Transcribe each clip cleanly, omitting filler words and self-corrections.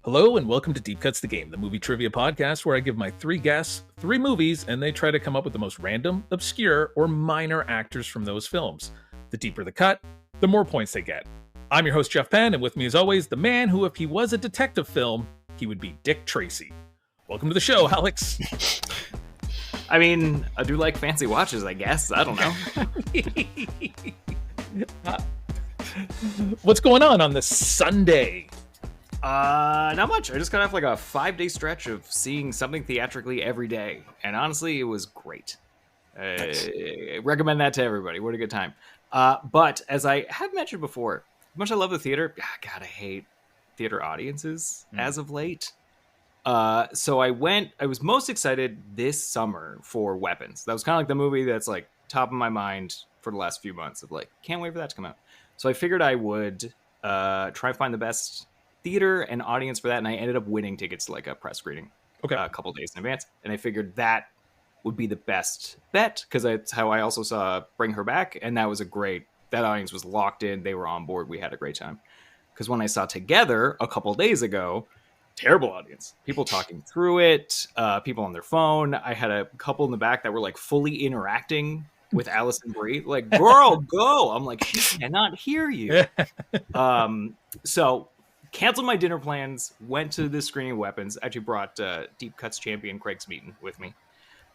Hello and welcome to Deep Cuts the Game, the movie trivia podcast where I give my three guests three movies and they try to come up with the most random, obscure, or minor actors from those films. The deeper the cut, the more points they get. I'm your host, Jeff Penn, and with me as always, the man who, if he was a detective film, he would be Dick Tracy. Welcome to the show, Alex. I mean, I do like fancy watches, I guess. I don't know. What's going on this Sunday? Not much. I just got off like a 5-day stretch of seeing something theatrically every day. And honestly, it was great. Recommend that to everybody. What a good time. But as I have mentioned before, as much as I love the theater, God, I hate theater audiences as of late. So I was most excited this summer for Weapons. That was kind of like the movie that's like top of my mind for the last few months of like, can't wait for that to come out. So I figured I would try to find the best theater and audience for that, and I ended up winning tickets to like a press screening a couple days in advance, and I figured that would be the best bet because that's how I also saw Bring Her Back, and that audience was locked in, they were on board, we had a great time. Because when I saw Together a couple days ago, terrible audience, people talking through it, people on their phone. I had a couple in the back that were like fully interacting with Allison Brie, like, girl, go. I'm like, she cannot hear you. So canceled my dinner plans, went to this screening of Weapons, actually brought Deep Cuts champion Craig Smeaton with me.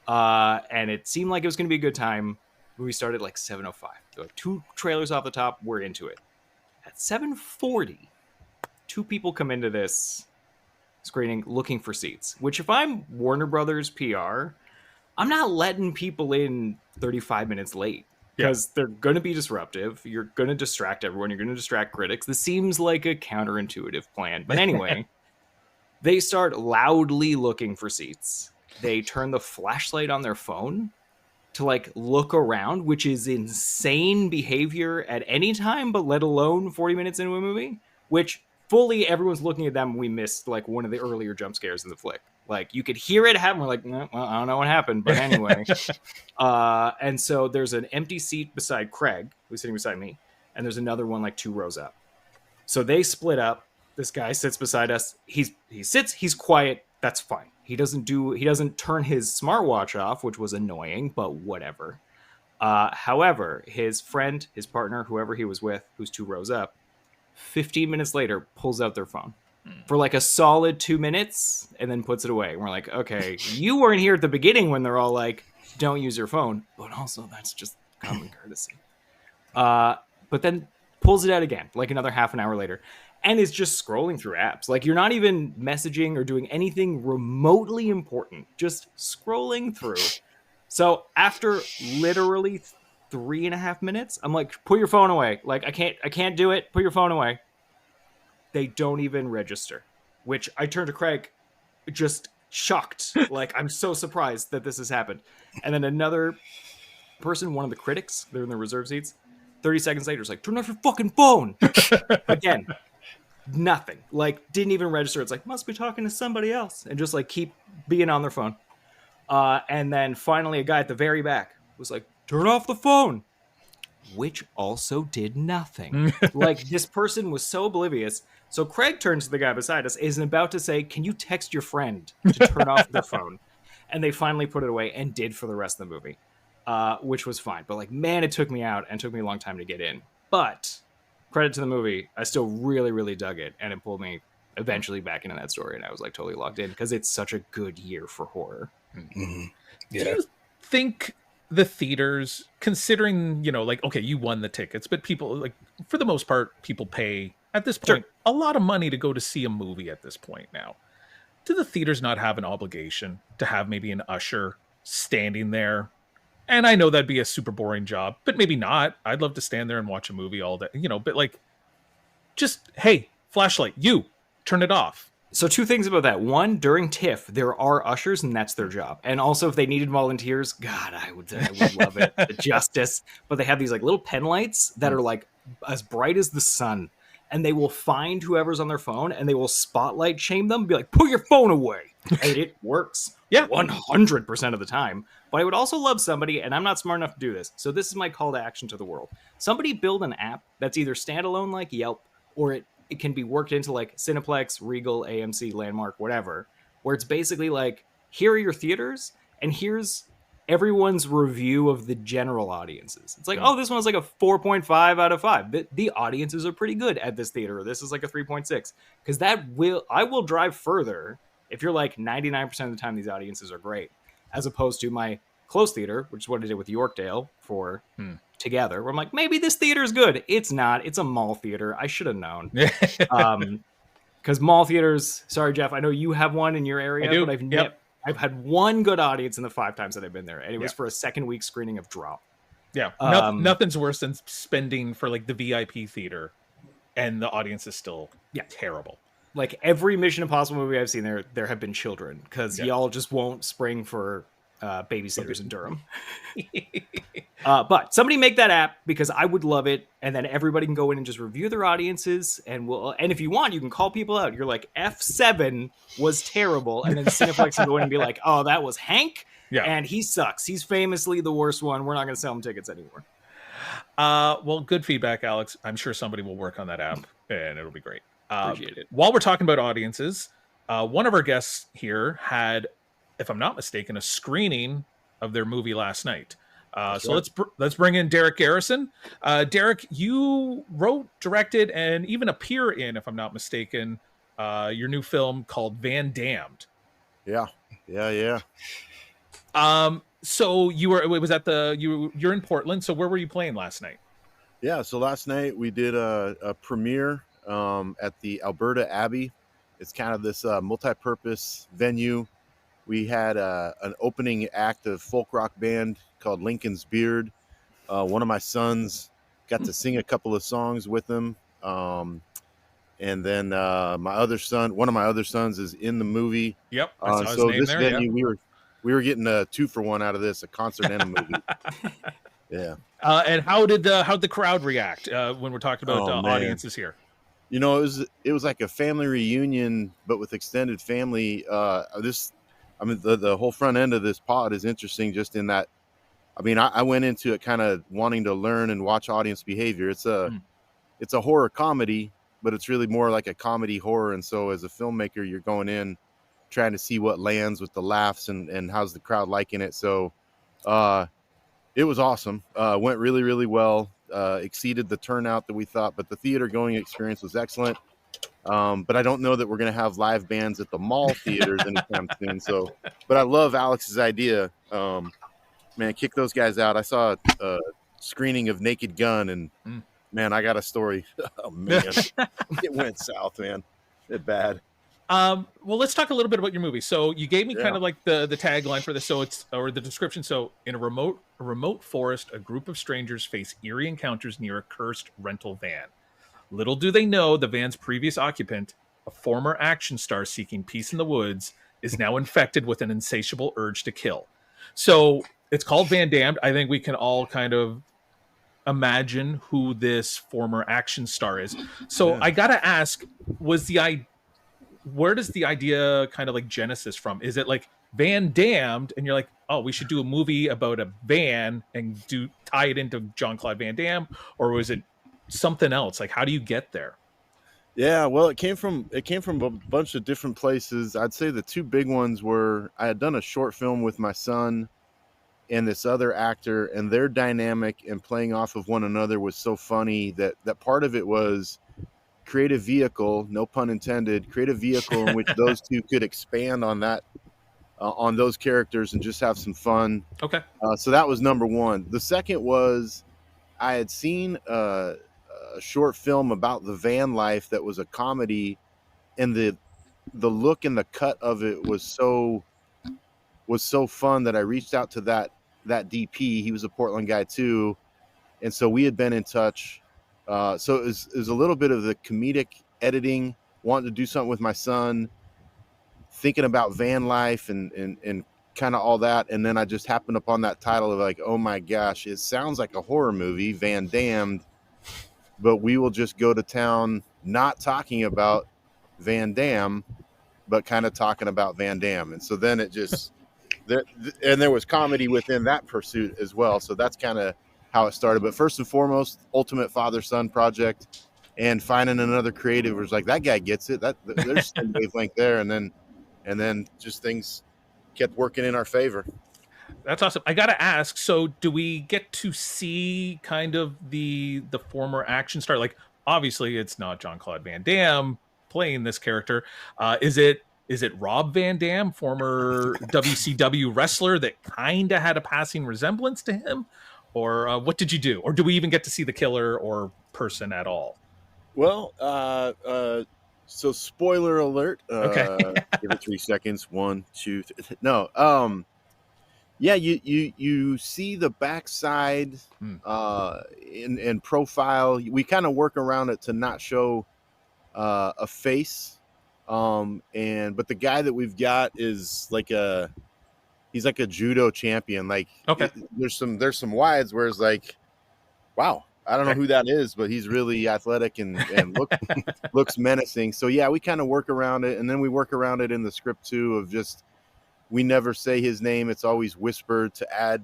And it seemed like it was going to be a good time. We started like 7:05. There were 2 trailers off the top. We're into it. At 7:40, 2 people come into this screening looking for seats, which if I'm Warner Brothers PR, I'm not letting people in 35 minutes late. Because they're going to be disruptive. You're going to distract everyone. You're going to distract critics. This seems like a counterintuitive plan. But anyway, they start loudly looking for seats. They turn the flashlight on their phone to like look around, which is insane behavior at any time, but let alone 40 minutes into a movie, which fully everyone's looking at them. We missed like one of the earlier jump scares in the flick. Like you could hear it happen. We're like, well, I don't know what happened, but anyway. And so there's an empty seat beside Craig, who's sitting beside me, and there's another one like 2 rows up. So they split up. This guy sits beside us. He sits. He's quiet. That's fine. He doesn't turn his smartwatch off, which was annoying, but whatever. However, his friend, his partner, whoever he was with, who's 2 rows up, 15 minutes later pulls out their phone for like a solid 2 minutes and then puts it away. And we're like, okay, you weren't here at the beginning when they're all like, don't use your phone, but also that's just common courtesy. But then pulls it out again, like another half an hour later, and is just scrolling through apps. Like you're not even messaging or doing anything remotely important, just scrolling through. So after literally 3.5 minutes, I'm like, put your phone away. Like I can't do it. Put your phone away. They don't even register, which I turned to Craig just shocked. Like, I'm so surprised that this has happened. And then another person, one of the critics, they're in their reserve seats, 30 seconds later is like, turn off your fucking phone. Again, nothing. Like, didn't even register. It's like, must be talking to somebody else. And just like keep being on their phone. And then finally a guy at the very back was like, turn off the phone. Which also did nothing. Like, this person was so oblivious. So Craig turns to the guy beside us, is about to say, can you text your friend to turn off their phone? And they finally put it away and did for the rest of the movie, which was fine. But like, man, it took me out and took me a long time to get in. But credit to the movie, I still really, really dug it. And it pulled me eventually back into that story. And I was like totally locked in because it's such a good year for horror. Mm-hmm. Yeah. Do you think the theaters, considering, you know, like, okay, you won the tickets, but people, like, for the most part, people pay at this point a lot of money to go to see a movie at this point now. Do the theaters not have an obligation to have maybe an usher standing there? And I know that'd be a super boring job, but maybe not. I'd love to stand there and watch a movie all day, you know, but like, just, hey, flashlight, you, turn it off. So 2 things about that. One, during TIFF, there are ushers, and that's their job. And also, if they needed volunteers, God, I would love it. The justice. But they have these like little pen lights that are like as bright as the sun. And they will find whoever's on their phone, and they will spotlight shame them, be like, put your phone away. And it works 100% of the time. But I would also love somebody, and I'm not smart enough to do this, so this is my call to action to the world. Somebody build an app that's either standalone like Yelp, or it it can be worked into like Cineplex, Regal, AMC, Landmark, whatever, where it's basically like, here are your theaters, and here's everyone's review of the general audiences. It's like, oh, this one's like a 4.5 out of 5. The audiences are pretty good at this theater. This is like a 3.6. Because I will drive further if you're like 99% of the time these audiences are great, as opposed to my close theater, which is what I did with Yorkdale for Together, where I'm like, maybe this theater is good. It's not. It's a mall theater. I should have known. Because mall theaters, sorry, Jeff, I know you have one in your area, but I've had one good audience in the 5 times that I've been there, and it was for a second week screening of Drop. Yeah, nothing's worse than spending for like the VIP theater, and the audience is still terrible. Like every Mission Impossible movie I've seen, there have been children, because y'all just won't spring for babysitters in Durham. But somebody make that app, because I would love it, and then everybody can go in and just review their audiences, and if you want, you can call people out. You're like, F7 was terrible, and then Cineplex can go in and be like, oh, that was Hank, and he sucks. He's famously the worst one. We're not going to sell him tickets anymore. Well, good feedback, Alex. I'm sure somebody will work on that app, and it'll be great. Appreciate it. While we're talking about audiences, one of our guests here had, if I'm not mistaken, a screening of their movie last night. So let's bring in Derek Garrison. Derek, you wrote, directed, and even appear in, if I'm not mistaken, your new film called Van Damned. Yeah. So you're in Portland. So where were you playing last night? Yeah. So last night we did a premiere at the Alberta Abbey. It's kind of this multi-purpose venue. We had an opening act of folk rock band called Lincoln's Beard. One of my sons got to sing a couple of songs with them. And then one of my other sons is in the movie. Yep. So this venue, we were getting a 2-for-1 out of this, a concert and a movie. Yeah. And how'd the crowd react when we're talking about audiences here? You know, it was like a family reunion, but with extended family. The whole front end of this pod is interesting just in that, I went into it kind of wanting to learn and watch audience behavior. It's a horror comedy, but it's really more like a comedy horror. And so as a filmmaker, you're going in trying to see what lands with the laughs and how's the crowd liking it. So it was awesome. Went really, really well. Exceeded the turnout that we thought, but the theater going experience was excellent. But I don't know that we're going to have live bands at the mall theaters anytime soon. So, but I love Alex's idea. Man, kick those guys out. I saw a screening of Naked Gun, and man, I got a story. Oh man, it went south, man. It bad. Well, let's talk a little bit about your movie. So you gave me kind of like the tagline for this. So or the description. So in a remote forest, a group of strangers face eerie encounters near a cursed rental van. Little do they know the van's previous occupant, a former action star seeking peace in the woods, is now infected with an insatiable urge to kill. So it's called Van Damned. I think we can all kind of imagine who this former action star is. So I gotta ask, where does the idea kind of like genesis from? Is it like Van Damned, and you're like, oh, we should do a movie about a van and tie it into Jean-Claude Van Damme, or was it something else? Like, how do you get there? Yeah, well, it came from a bunch of different places. I'd say the two big ones were, I had done a short film with my son and this other actor, and their dynamic and playing off of one another was so funny that part of it was create a vehicle, no pun intended, create a vehicle in which those two could expand on that, on those characters and just have some fun. Okay. So that was number one. The second was I had seen a short film about the van life that was a comedy, and the look and the cut of it was so fun that I reached out to that DP. He was a Portland guy too, and so we had been in touch. So it was a little bit of the comedic editing, wanting to do something with my son, thinking about van life and kind of all that, and then I just happened upon that title of like, oh my gosh, it sounds like a horror movie, Van Damned, but we will just go to town not talking about Van Damme, but kind of talking about Van Damme. And so then it just there was comedy within that pursuit as well. So that's kind of how it started. But first and foremost, ultimate father-son project. and finding another creative was like, that guy gets it. That there's some wavelength there, and then just things kept working in our favor. That's awesome. I gotta ask, so do we get to see kind of the former action star? Like, obviously it's not Jean-Claude Van Damme playing this character. Is it Rob Van Dam, former WCW wrestler that kind of had a passing resemblance to him? Or what did you do? Or do we even get to see the killer or person at all? Well, so spoiler alert. Okay. Give it 3 seconds. 1, 2, 3. No. Yeah, you see the backside in profile. We kind of work around it to not show a face. But the guy that we've got is he's like a judo champion. Like, okay, there's some wides where it's like, wow, I don't know who that is, but he's really athletic and looks menacing. So yeah, we kind of work around it, and then we work around it in the script too, of just, we never say his name. It's always whispered to add,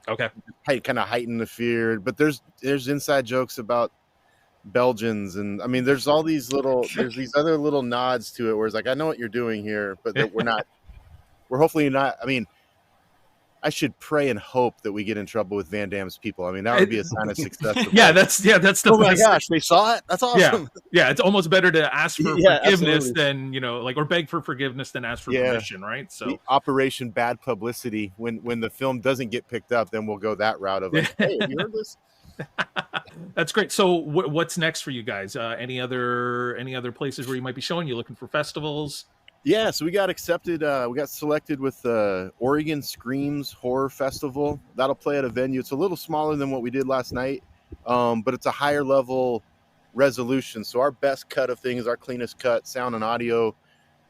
kind of heighten the fear. But there's inside jokes about Belgians, and I mean, there's these other little nods to it where it's like, I know what you're doing here, but that we're hopefully not. I mean, I should pray and hope that we get in trouble with Van Damme's people. I mean, that would be a sign of success. That's the oh my gosh, they saw it. That's awesome. Yeah, it's almost better to ask for forgiveness than, or beg for forgiveness than ask for permission, right? So the Operation Bad Publicity, when the film doesn't get picked up, then we'll go that route of like, hey, have you heard this? That's great. So what's next for you guys? Any other places where you might be showing? You looking for festivals? Yeah, so we got accepted. We got selected with the Oregon Screams Horror Festival. That'll play at a venue. It's a little smaller than what we did last night, but it's a higher level resolution. So our best cut of things, our cleanest cut, sound and audio,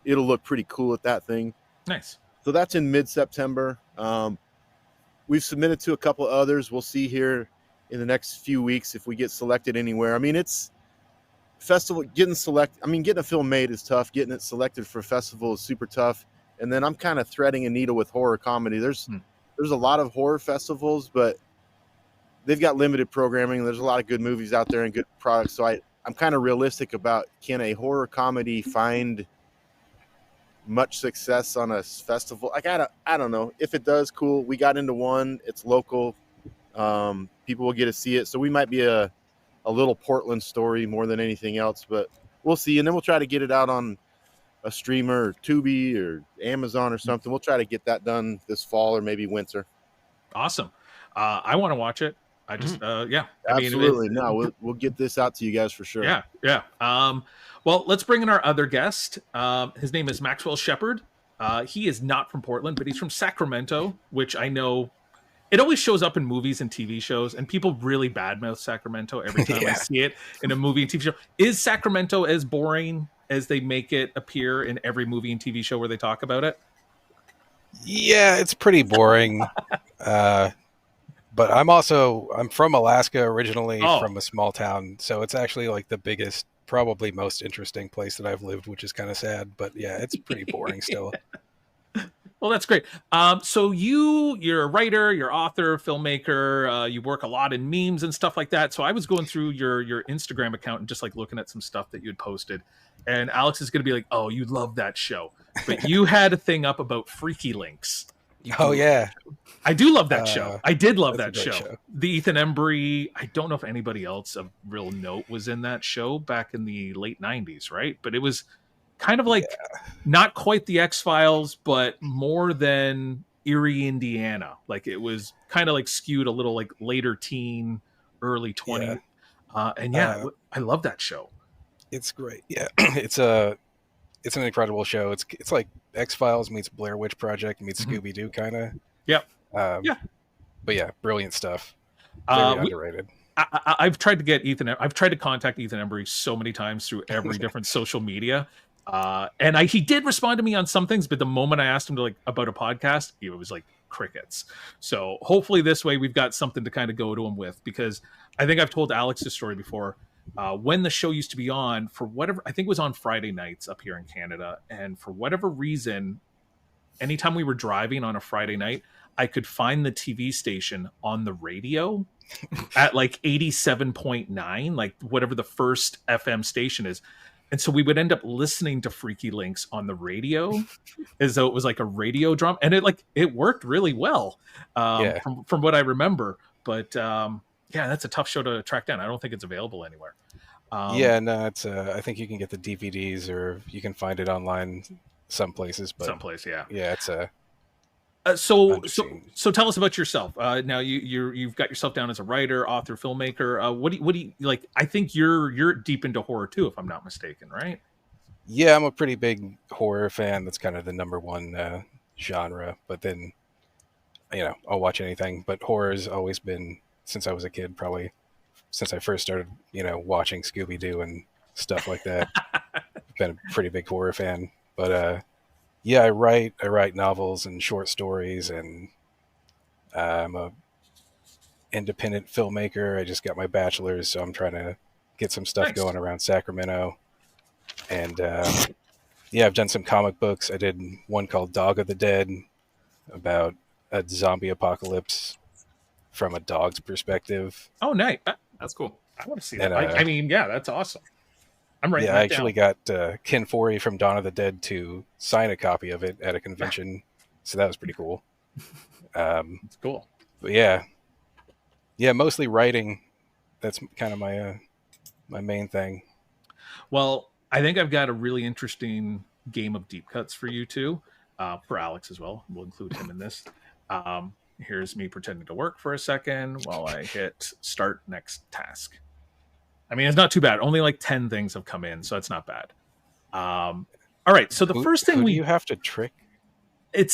it'll look pretty cool at that thing. Nice. So that's in mid-September. We've submitted to a couple others. We'll see here in the next few weeks if we get selected anywhere. I mean, it's festival getting a film made is tough. Getting it selected for a festival is super tough. And then I'm kind of threading a needle with horror comedy. There's a lot of horror festivals, but they've got limited programming. There's a lot of good movies out there and good products. So I'm kind of realistic about, can a horror comedy find much success on a festival? Like, I don't know. If it does, cool. We got into one. It's local. People will get to see it. So we might be a little Portland story more than anything else, but we'll see. And then we'll try to get it out on a streamer or Tubi or Amazon or something. We'll try to get that done this fall or maybe winter. Awesome. I want to watch it. I just, absolutely. We'll get this out to you guys for sure. Yeah. Well, let's bring in our other guest. His name is Maxwell Sheppard. He is not from Portland, but he's from Sacramento, which I know it always shows up in movies and TV shows, and people really badmouth Sacramento every time I see it in a movie and TV show. Is Sacramento as boring as they make it appear in every movie and TV show where they talk about it? Yeah, it's pretty boring. But I'm from Alaska originally, from a small town. So it's actually like the biggest, probably most interesting place that I've lived, which is kind of sad. But yeah, it's pretty boring still. Well, that's great. So you're a writer, you're author, filmmaker. You work a lot in memes and stuff like that. So I was going through your Instagram account and just like looking at some stuff that you had posted. And Alex is going to be like, "Oh, you love that show," but you had a thing up about Freaky Links. Oh yeah, I do love that show. I did love that show. show. The Ethan Embry. I don't know if anybody else of real note was in that show back in the late '90s, right? But it was kind of like not quite the X-Files, but more than Erie, Indiana. Like, it was kind of like skewed a little like later teen, early 20. I love that show. It's great. Yeah, it's an incredible show. It's like X-Files meets Blair Witch Project meets Scooby-Doo kind of. Yep. But yeah, brilliant stuff. Very underrated. I've tried to get I've tried to contact Ethan Embry so many times through every different social media. And he did respond to me on some things, but the moment I asked him to about a podcast, it was like crickets. So hopefully this way we've got something to kind of go to him with, because I think I've told Alex this story before. When the show used to be on, for whatever, I think it was on Friday nights up here in Canada. And for whatever reason, anytime we were driving on a Friday night, I could find the TV station on the radio at like 87.9, like whatever the first FM station is. And so we would end up listening to Freaky Links on the radio as though it was like a radio drum. And it worked really well from what I remember. But yeah, that's a tough show to track down. I don't think it's available anywhere. It's I think you can get the DVDs or you can find it online some places. But someplace, yeah. Yeah, it's a... So tell us about yourself. Now you've got yourself down as a writer, author, filmmaker. What do you like? I think you're deep into horror too, if I'm not mistaken, right? Yeah, I'm a pretty big horror fan. That's kind of the number one genre. But then, I'll watch anything. But horror has always been, since I was a kid, probably since I first started, watching Scooby-Doo and stuff like that. Been a pretty big horror fan. But yeah, I write novels and short stories, and I'm a independent filmmaker. I just got my bachelor's, so I'm trying to get some stuff going around Sacramento. And I've done some comic books. I did one called Dog of the Dead about a zombie apocalypse from a dog's perspective. Oh, nice. That's cool. I want to see that. I mean, yeah, that's awesome. I'm writing that I actually got Ken Foree from Dawn of the Dead to sign a copy of it at a convention, so that was pretty cool. It's cool. But yeah, mostly writing. That's kind of my my main thing. Well, I think I've got a really interesting game of deep cuts for you too, for Alex as well. We'll include him in this. Here's me pretending to work for a second while I hit start next task. I mean, it's not too bad. Only like 10 things have come in, so it's not bad. All right. So the first thing do you have to trick?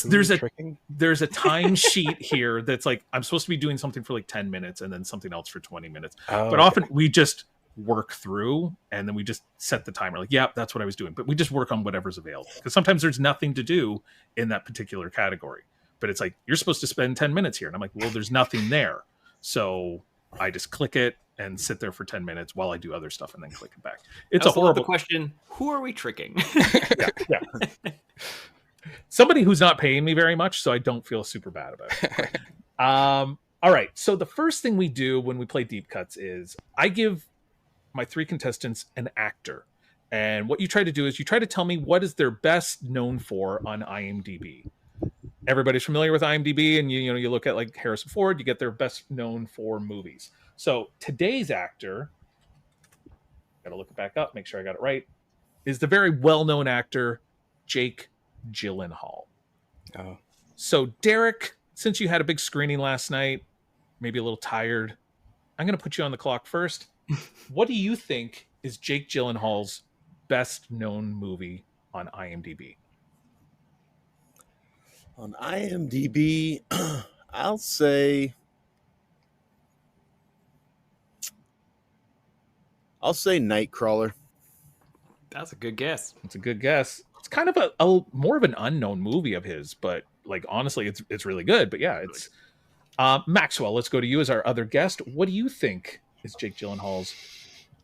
There's a time sheet here that's like, I'm supposed to be doing something for like 10 minutes and then something else for 20 minutes. But often we just work through and then we just set the timer. Like, yeah, that's what I was doing. But we just work on whatever's available. Because sometimes there's nothing to do in that particular category. But it's like, you're supposed to spend 10 minutes here. And I'm like, well, there's nothing there. So I just click it and sit there for 10 minutes while I do other stuff and then click it back. It's a horrible question. Who are we tricking? yeah. Somebody who's not paying me very much, so I don't feel super bad about it. All right. So the first thing we do when we play deep cuts is I give my 3 contestants an actor. And what you try to do is you try to tell me what is their best known for on IMDb. Everybody's familiar with IMDb, and you look at like Harrison Ford, you get their best known for movies. So today's actor, gotta look it back up, make sure I got it right, is the very well-known actor Jake Gyllenhaal. Oh. So Derek, since you had a big screening last night, maybe a little tired, I'm gonna put you on the clock first. What do you think is Jake Gyllenhaal's best known movie on IMDb? On IMDb, I'll say Nightcrawler. That's a good guess. It's a good guess. It's kind of a more of an unknown movie of his, but like honestly, it's really good. But yeah, it's Maxwell. Let's go to you as our other guest. What do you think is Jake Gyllenhaal's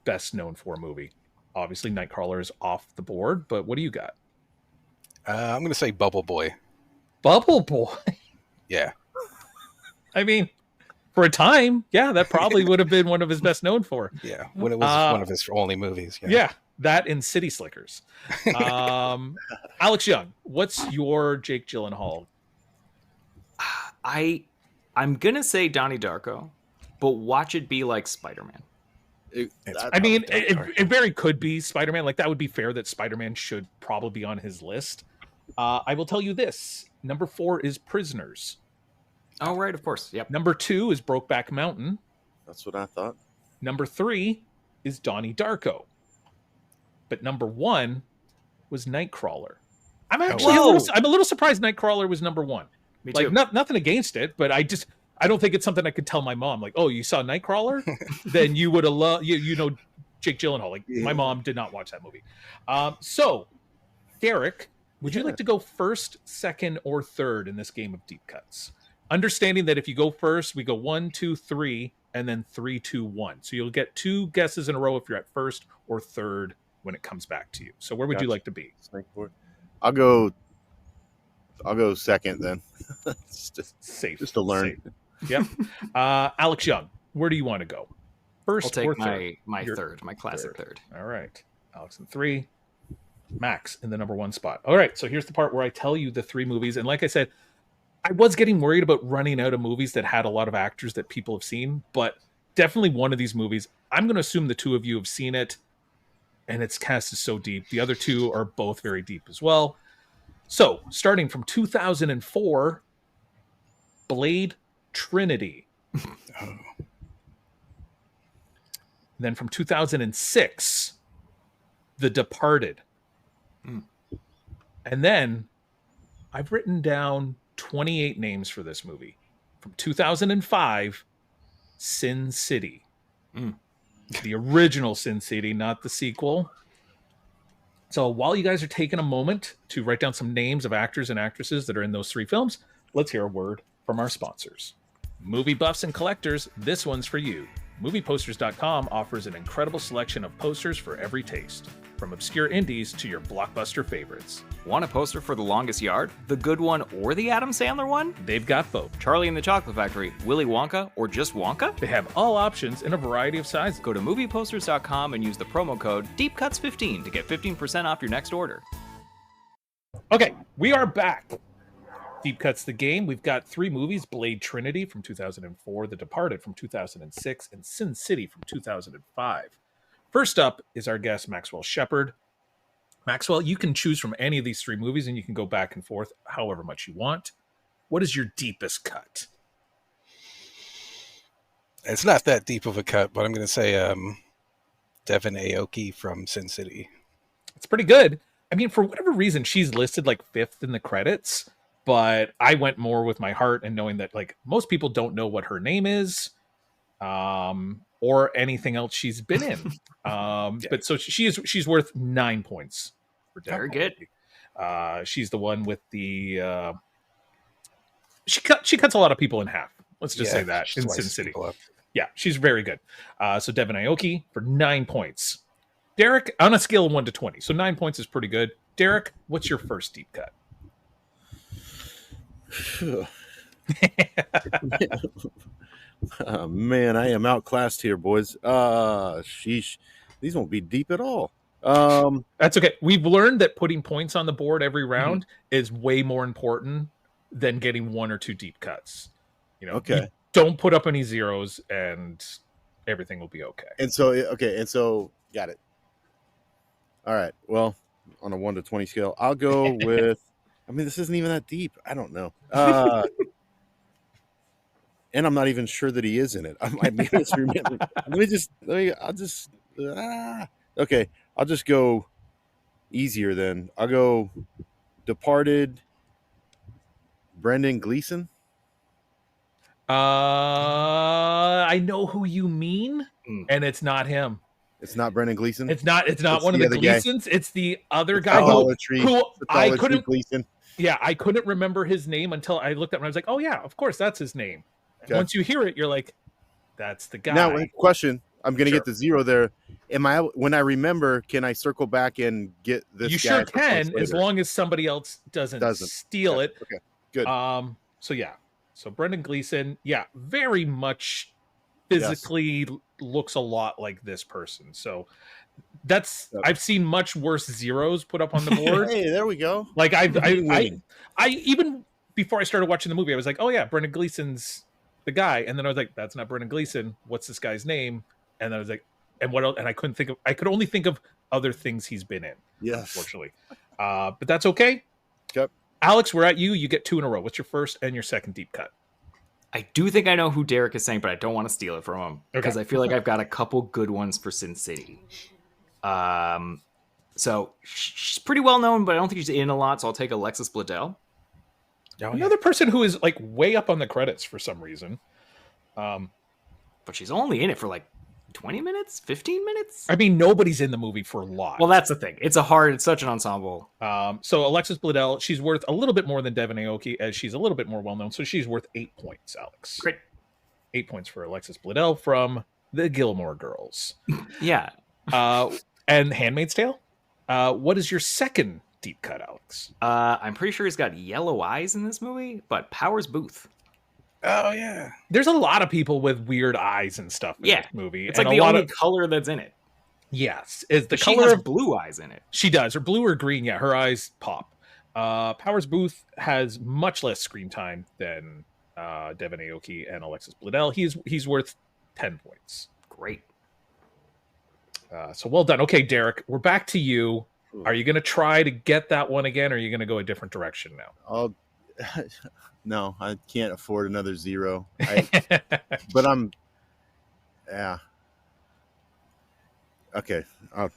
best known for movie? Obviously, Nightcrawler is off the board, but what do you got? I'm going to say Bubble Boy. Bubble Boy. Yeah. I mean, for a time, yeah, that probably would have been one of his best known for. Yeah, when it was one of his only movies. Yeah, that and City Slickers. Alex Young, what's your Jake Gyllenhaal? I'm gonna say Donnie Darko, but watch it be like Spider-Man. It very could be Spider-Man. Like that would be fair that Spider-Man should probably be on his list. I will tell you this. Number 4 is Prisoners. Oh, right, of course. Yep. Number 2 is Brokeback Mountain. That's what I thought. Number 3 is Donnie Darko. But number 1 was Nightcrawler. I'm actually a little surprised Nightcrawler was number 1. Me too. Like nothing against it, but I don't think it's something I could tell my mom. Like, oh, you saw Nightcrawler? Then you would have loved Jake Gyllenhaal. Like my mom did not watch that movie. So Derek, would you like to go first, second, or third in this game of deep cuts? Understanding that if you go first, we go 1, 2, 3, and then 3, 2, 1. So you'll get 2 guesses in a row if you're at first or third when it comes back to you. So where would you like to be? I'll go second then. Just safe. Just to learn. Safe. Yep. Alex Young, where do you want to go? First I'll take or third? my third, my classic third. All right. Alex in 3. Max in the number 1 spot. All right. So here's the part where I tell you the 3 movies. And like I said, I was getting worried about running out of movies that had a lot of actors that people have seen, but definitely one of these movies, I'm going to assume the 2 of you have seen it, and its cast is so deep. The other 2 are both very deep as well. So starting from 2004, Blade Trinity. Oh. Then from 2006, The Departed. And then I've written down 28 names for this movie. From 2005, Sin City. The original Sin City, not the sequel. So while you guys are taking a moment to write down some names of actors and actresses that are in those 3 films, let's hear a word from our sponsors. Movie buffs and collectors, this one's for you. MoviePosters.com offers an incredible selection of posters for every taste, from obscure indies to your blockbuster favorites. Want a poster for The Longest Yard, the good one, or the Adam Sandler one? They've got both. Charlie and the Chocolate Factory, Willy Wonka, or just Wonka? They have all options in a variety of sizes. Go to MoviePosters.com and use the promo code DeepCuts15 to get 15% off your next order. Okay, we are back. Deep Cuts the game. We've got 3 movies: Blade Trinity from 2004, The Departed from 2006, and Sin City from 2005. First up is our guest, Maxwell Sheppard. Maxwell, you can choose from any of these 3 movies, and you can go back and forth however much you want. What is your deepest cut? It's not that deep of a cut, but I'm going to say Devin Aoki from Sin City. It's pretty good. I mean, for whatever reason, she's listed like 5th in the credits, but I went more with my heart and knowing that like most people don't know what her name is or anything else she's been in. But so she's worth 9 points. For Very good. She's the one with the she cuts a lot of people in half. Let's just say that in Sin City. Yeah, she's very good. So Devin Aoki for 9 points. Derek, on a scale of 1 to 20, so 9 points is pretty good. Derek, what's your first deep cut? Man, I am outclassed here, boys. Sheesh. These won't be deep at all. That's okay. We've learned that putting points on the board every round is way more important than getting 1 or 2 deep cuts. You know, okay. You don't put up any zeros and everything will be okay. And so got it. All right. Well, on a 1 to 20 scale, I'll go with, I mean, this isn't even that deep. I don't know. And I'm not even sure that he is in it. I might be misremembering. Okay. I'll just go easier then. I'll go Departed, Brendan Gleeson. I know who you mean, and it's not him. It's not Brendan Gleeson. It's not one of the Gleesons. Guy. It's the other guy who I couldn't. Gleeson. Yeah, I couldn't remember his name until I looked up and I was like, "Oh yeah, of course that's his name." Okay. Once you hear it, you're like, "That's the guy." Now, question: I'm going to get the 0 there. When I remember, can I circle back and get this? You sure can, as long as somebody else doesn't steal it. Okay, good. So yeah, so Brendan Gleeson, yeah, very much physically looks a lot like this person. So I've seen much worse zeros put up on the board. Hey, there we go. Like I even before I started watching the movie, I was like, oh yeah, Brendan Gleeson's the guy, and then I was like, that's not Brendan Gleeson. What's this guy's name? And I was like, and what else? And I could only think of other things he's been in. Yes, unfortunately. But that's okay. Yep. Alex, we're at you. You get 2 in a row. What's your first and your second deep cut? I do think I know who Derek is saying, but I don't want to steal it from him because I feel like I've got a couple good ones for Sin City. So she's pretty well known, but I don't think she's in a lot. So I'll take Alexis Bledel. Another person who is like way up on the credits for some reason. But she's only in it for like 20 minutes, 15 minutes. I mean, nobody's in the movie for a lot. Well, that's the thing. It's such an ensemble. So Alexis Bledel, she's worth a little bit more than Devin Aoki, as she's a little bit more well-known. So she's worth 8 points, Alex. Great. 8 points for Alexis Bledel from the Gilmore Girls. Yeah. And Handmaid's Tale. What is your second deep cut, Alex? I'm pretty sure he's got yellow eyes in this movie, but Powers Booth. Oh yeah. There's a lot of people with weird eyes and stuff in this movie. It's and like the only color that's in it. Yes, is the she color has of blue eyes in it. She does, or blue or green. Yeah, her eyes pop. Powers Booth has much less screen time than Devin Aoki and Alexis Bledel. He's worth 10 points. Great. So well done. Okay, Derek, we're back to you. Are you going to try to get that one again, or are you going to go a different direction now? No, I can't afford another 0. But I'm, yeah. Okay, I'll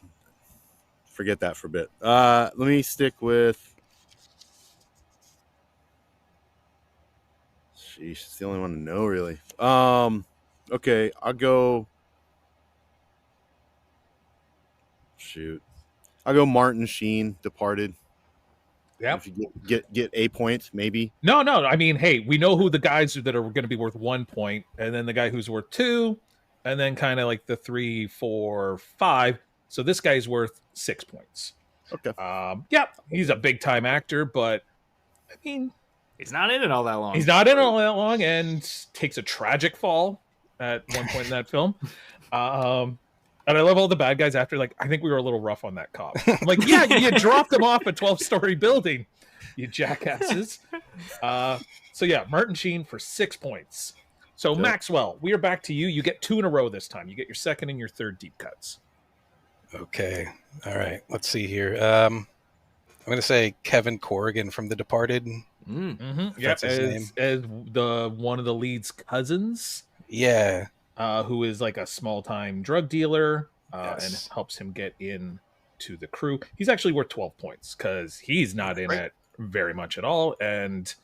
forget that for a bit. Let me stick with. Sheesh, it's the only one to know, really. Okay, I'll go. Shoot, I'll go Martin Sheen, Departed. Yeah, if you get a point, maybe. No. I mean, hey, we know who the guys that are going to be worth 1 point, and then the guy who's worth 2, and then kind of like the 3, 4, 5. So this guy's worth 6 points. Okay. Yeah, he's a big time actor, but I mean, he's not in it all that long. He's not in it all that long, and takes a tragic fall at one point in that film. And I love all the bad guys after, like, I think we were a little rough on that cop. I'm like, yeah, you dropped him off a 12-story building, you jackasses. So yeah, Martin Sheen for 6 points. So okay. Maxwell, we are back to you. You get 2 in a row this time. You get your second and your third deep cuts. Okay. All right. Let's see here. I'm going to say Kevin Corrigan from The Departed. Mm-hmm. Yeah, as the one of the lead's cousins. Yeah. Who is like a small-time drug dealer Yes. and helps him get in to the crew. He's actually worth 12 points because he's not in it very much at all. And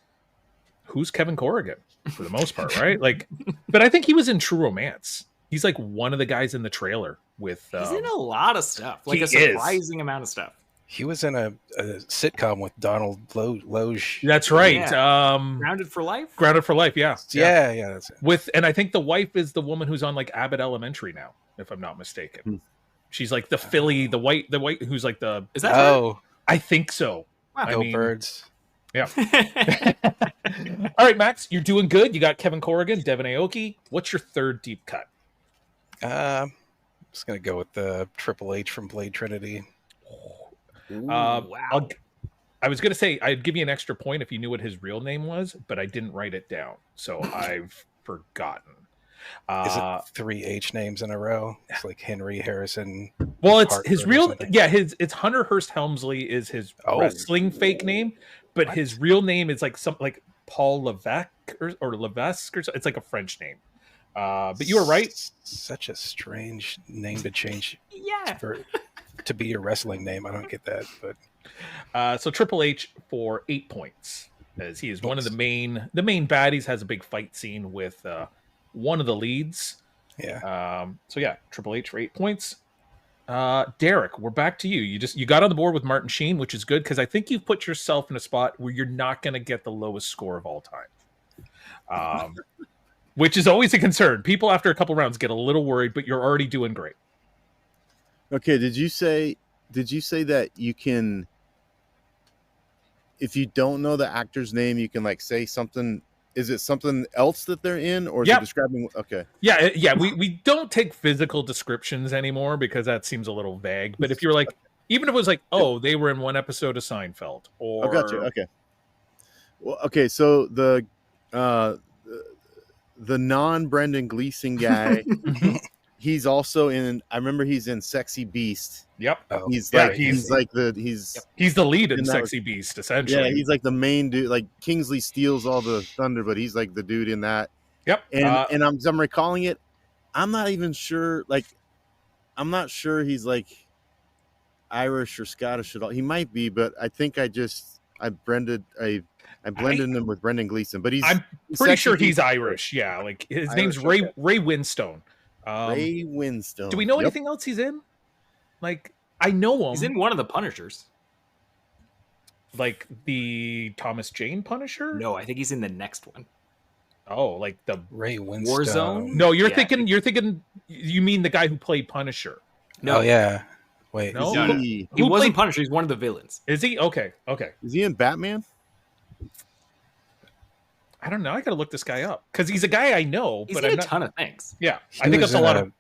who's Kevin Corrigan for the most part, right? Like, but I think he was in True Romance. He's like one of the guys in the trailer with. He's in a lot of stuff, like a surprising amount of stuff. He was in a sitcom with Donald Loge. That's right. Yeah. Grounded for Life. Grounded for Life. Yeah. Yeah. That's it. And I think the wife is the woman who's on like Abbott Elementary now, if I'm not mistaken. She's like the Philly, the white who's like the. Is that her? I think so. Wow. Go Birds. Yeah. All right, Max, you're doing good. You got Kevin Corrigan, Devin Aoki. What's your third deep cut? I'm just gonna go with the Triple H from Blade Trinity. Ooh, wow. I was going to say I'd give you an extra point if you knew what his real name was, but I didn't write it down, so I've forgotten. Is it 3 H names in a row? It's like Henry Harrison. Well, it's his real. Yeah, it's Hunter Hearst Helmsley is his wrestling fake name, but his real name is like something like Paul Levesque or Levesque or something. It's like a French name. But you were right. Such a strange name to change. Yeah. To be your wrestling name. I don't get that, but so Triple H for 8 points, as he is one of the main baddies, has a big fight scene with one of the leads. Yeah. So yeah, Triple H for 8 points. Derek, we're back to you. You got on the board with Martin Sheen, which is good because I think you've put yourself in a spot where you're not going to get the lowest score of all time. Which is always a concern. People after a couple rounds get a little worried, but you're already doing great. Okay, did you say that you can, if you don't know the actor's name, you can like say something? Is it something else that they're in, or is it describing? Okay. Yeah. We don't take physical descriptions anymore because that seems a little vague. But if you're like, even if it was like, oh, they were in one episode of Seinfeld, or I got you. Okay. Well, okay. So the non-Brendan Gleeson guy. He's also in. I remember he's in Sexy Beast. Yep. He's the lead in Sexy Beast, essentially. Yeah, he's like the main dude. Like Kingsley steals all the thunder, but he's like the dude in that. Yep. And I'm recalling it. I'm not even sure. Like, I'm not sure he's like Irish or Scottish at all. He might be, but I think I blended him with Brendan Gleeson. But I'm pretty sure he's Irish. Yeah, like his name's Ray Winstone. Ray Winstone. Do we know anything else he's in? Like, I know him. He's in one of the Punishers. Like the Thomas Jane Punisher? No, I think he's in the next one. Oh, like the Ray Winstone. Warzone? No, you're thinking. You mean the guy who played Punisher? No. Oh yeah. Wait. No. He wasn't Punisher. He's one of the villains. Is he? Okay. Is he in Batman? I don't know. I got to look this guy up because he's a guy I know. He's but in I'm a not... ton of things. Yeah, He I think was that's a in lot of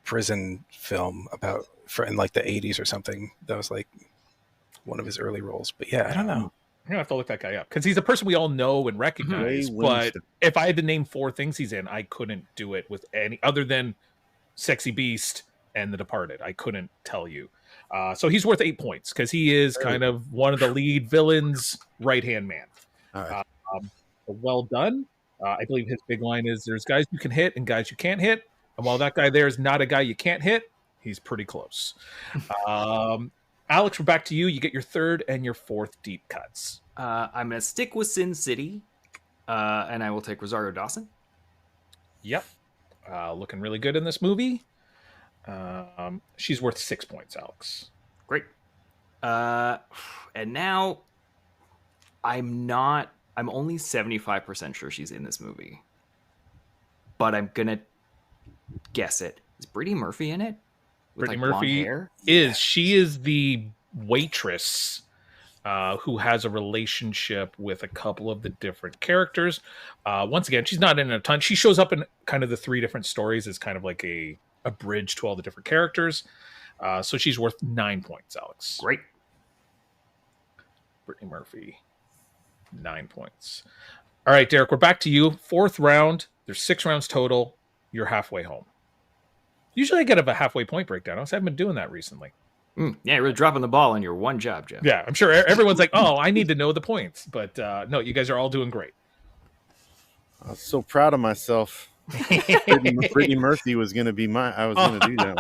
prison film in like the 80s or something. That was like one of his early roles. But yeah, I don't know. I'm gonna have to look that guy up because he's a person we all know and recognize. Ray But Winstone. if I had to name 4 things he's in, I couldn't do it with any other than Sexy Beast and The Departed. I couldn't tell you. So he's worth 8 points because he is kind of one of the lead villains' right-hand man. All right. Well done. I believe his big line is there's guys you can hit and guys you can't hit. And while that guy there is not a guy you can't hit, he's pretty close. Alex, we're back to you. You get your 3rd and your 4th deep cuts. I'm going to stick with Sin City, and I will take Rosario Dawson. Yep. Looking really good in this movie. She's worth 6 points, Alex. Great. And now I'm only 75% sure she's in this movie, but I'm going to guess it. Is Brittany Murphy in it? With, Brittany like, blonde Murphy hair? she is the waitress who has a relationship with a couple of the different characters. Once again, she's not in a ton. She shows up in kind of the 3 different stories as kind of like a bridge to all the different characters. So she's worth 9 points, Alex. Great. Brittany Murphy, 9 points. All right, Derek, we're back to you. 4th round. There's 6 rounds total. You're halfway home. Usually I get a halfway point breakdown. I haven't been doing that recently. Yeah, you're really dropping the ball on your one job, Jeff. Yeah, I'm sure everyone's like, oh, I need to know the points. But no, you guys are all doing great. I was so proud of myself. Brittany Murphy was going to be I was going to do that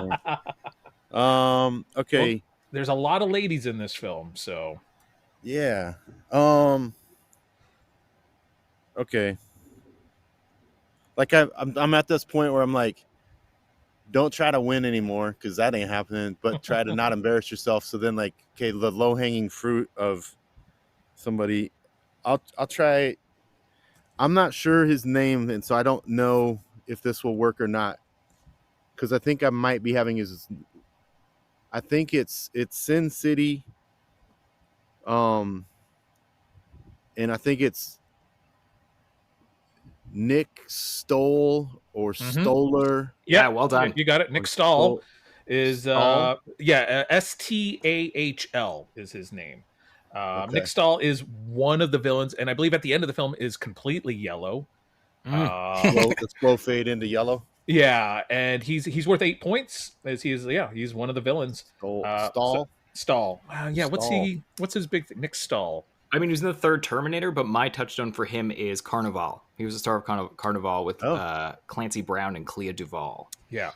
one. Okay. Well, there's a lot of ladies in this film, so. Yeah. Okay. Like I'm at this point where I'm like, don't try to win anymore because that ain't happening, but try to not embarrass yourself. So then, like, okay, the low hanging fruit of somebody, I'll try. I'm not sure his name, and so I don't know if this will work or not because I think I might be having his. I think it's Sin City, and I think it's Nick Stoller. Yeah, well done. You got it. Nick Stahl is Stahl? Stahl is his name. Okay. Nick Stahl is one of the villains, and I believe at the end of the film is completely yellow. Let's blow fade into yellow. Yeah, and he's worth 8 points as he's one of the villains. Stahl. Stahl. Yeah, Stahl. What's his big thing? Nick Stahl. I mean, he was in the 3rd Terminator, but my touchdown for him is Carnival. He was the star of Carnival with Clancy Brown and Clea Duvall. Yeah.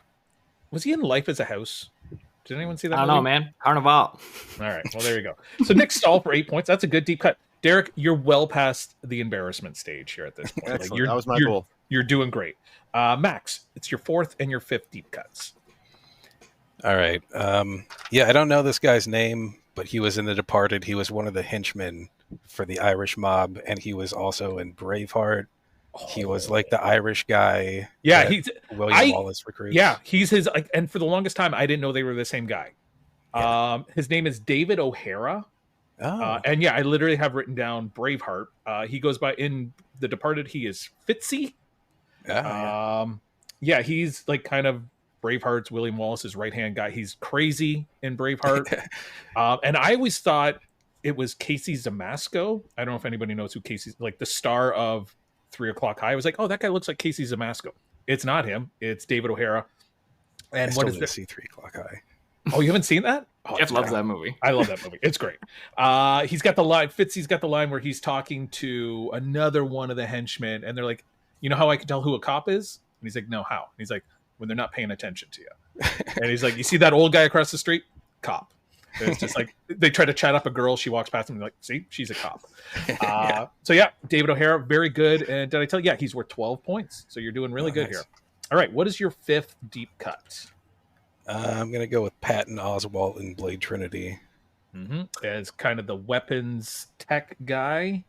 Was he in Life as a House? Did anyone see that? I don't know, man. Carnival. All right. Well, there you go. So Nick Stahl for 8 points. That's a good deep cut. Derek, you're well past the embarrassment stage here at this point. Excellent. That was my goal. You're doing great. Max, it's your 4th and your 5th deep cuts. All right. Yeah, I don't know this guy's name, but he was in The Departed. He was one of the henchmen for the Irish mob, and he was also in Braveheart. He was like the Irish guy. Yeah, he's William Wallace recruits. Yeah, he's his. And for the longest time, I didn't know they were the same guy. Yeah. His name is David O'Hara. Oh. And yeah, I literally have written down Braveheart. He goes by in The Departed. He is Fitzy. Yeah, he's like kind of Braveheart's William Wallace's right-hand guy. He's crazy in Braveheart. And I always thought it was Casey Zamasco. I don't know if anybody knows who Casey's, like the star of 3 O'Clock High. I was like, oh, that guy looks like Casey Zamasco. It's not him. It's David O'Hara. And I what is this? See 3 O'Clock High. Oh, you haven't seen that? Oh, Jeff loves that movie. I love that movie. It's great. He's got the line. Fitzy's got the line where he's talking to another one of the henchmen, and they're like, "You know how I can tell who a cop is?" And he's like, "No, how?" And he's like, "When they're not paying attention to you." And he's like, "You see that old guy across the street? Cop." And it's just like they try to chat up a girl. She walks past him, and they're like, "See, she's a cop." So yeah, David O'Hara, very good. And did I tell you? Yeah, he's worth 12 points. So you're doing really good here. All right, what is your 5th deep cut? I'm going to go with Patton Oswalt in Blade Trinity. As kind of the weapons tech guy.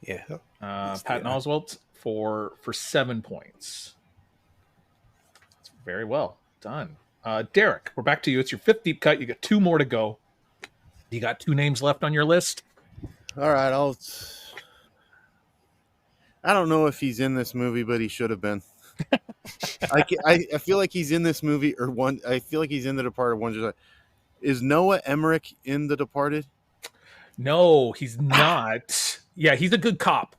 Yeah. Patton Oswalt for 7 points. That's very well done. Derek, we're back to you. It's your 5th deep cut. You got 2 more to go. You got 2 names left on your list? All right, I don't know if he's in this movie, but he should have been. I feel like he's in this movie I feel like he's in The Departed one. Is Noah Emmerich in The Departed? No, he's not. Yeah, he's a good cop.